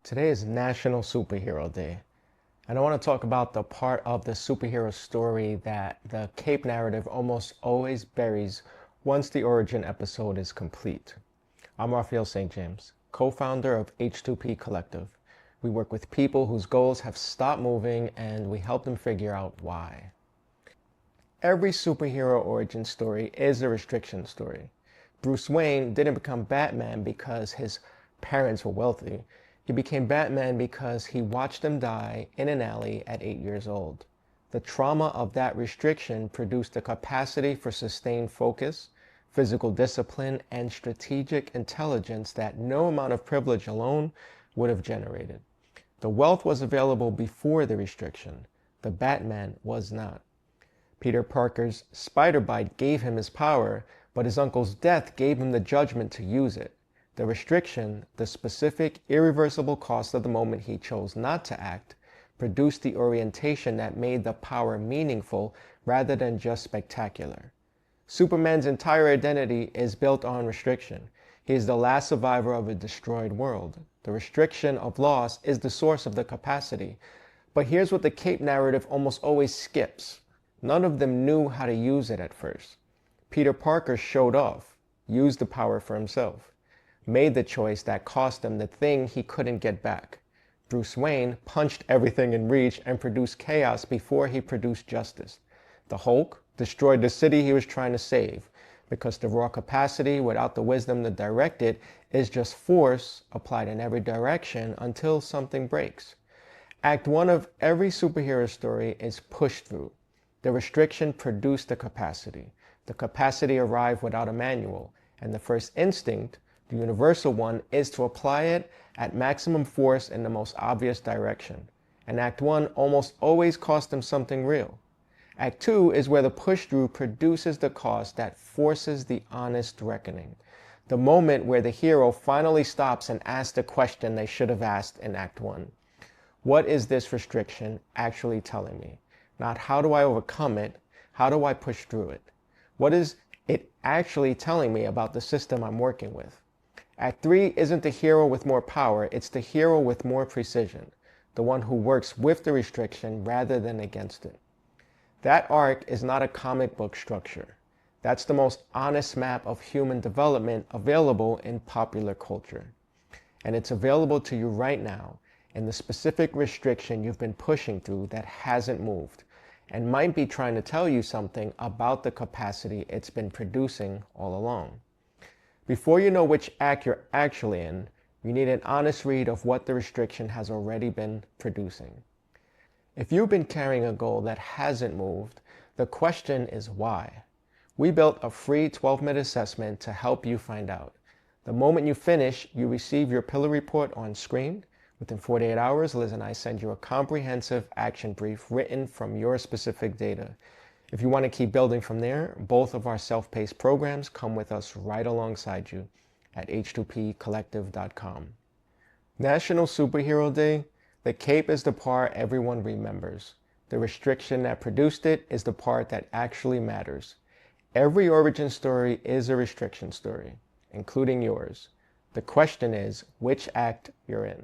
Today is National Superhero Day, and I want to talk about the part of the superhero story that the Cape narrative almost always buries once the origin episode is complete. I'm Raphael St. James, co-founder of H2P Collective. We work with people whose goals have stopped moving and we help them figure out why. Every superhero origin story is a restriction story. Bruce Wayne didn't become Batman because his parents were wealthy. He became Batman because he watched them die in an alley at 8 years old. The trauma of that restriction produced a capacity for sustained focus, physical discipline, and strategic intelligence that no amount of privilege alone would have generated. The wealth was available before the restriction. The Batman was not. Peter Parker's spider bite gave him his power, but his uncle's death gave him the judgment to use it. The restriction, the specific, irreversible cost of the moment he chose not to act, produced the orientation that made the power meaningful rather than just spectacular. Superman's entire identity is built on restriction. He is the last survivor of a destroyed world. The restriction of loss is the source of the capacity. But here's what the Cape narrative almost always skips. None of them knew how to use it at first. Peter Parker showed off, used the power for himself, made the choice that cost him the thing he couldn't get back. Bruce Wayne punched everything in reach and produced chaos before he produced justice. The Hulk destroyed the city he was trying to save, because the raw capacity without the wisdom to direct it is just force applied in every direction until something breaks. Act 1 of every superhero story is push through. The restriction produced the capacity. The capacity arrived without a manual, and the first instinct, the universal one, is to apply it at maximum force in the most obvious direction. And Act 1 almost always cost them something real. Act 2 is where the push-through produces the cost that forces the honest reckoning. The moment where the hero finally stops and asks the question they should have asked in Act 1. What is this restriction actually telling me? Not how do I overcome it, how do I push through it? What is it actually telling me about the system I'm working with? Act 3 isn't the hero with more power, it's the hero with more precision, the one who works with the restriction rather than against it. That arc is not a comic book structure. That's the most honest map of human development available in popular culture. And it's available to you right now in the specific restriction you've been pushing through that hasn't moved, and might be trying to tell you something about the capacity it's been producing all along. Before you know which act you're actually in, you need an honest read of what the restriction has already been producing. If you've been carrying a goal that hasn't moved, the question is why? We built a free 12-minute assessment to help you find out. The moment you finish, you receive your pillar report on screen. Within 48 hours, Liz and I send you a comprehensive action brief written from your specific data. If you want to keep building from there, both of our self-paced programs come with us right alongside you at h2pcollective.com. National Superhero Day, the Cape is the part everyone remembers. The restriction that produced it is the part that actually matters. Every origin story is a restriction story, including yours. The question is which act you're in.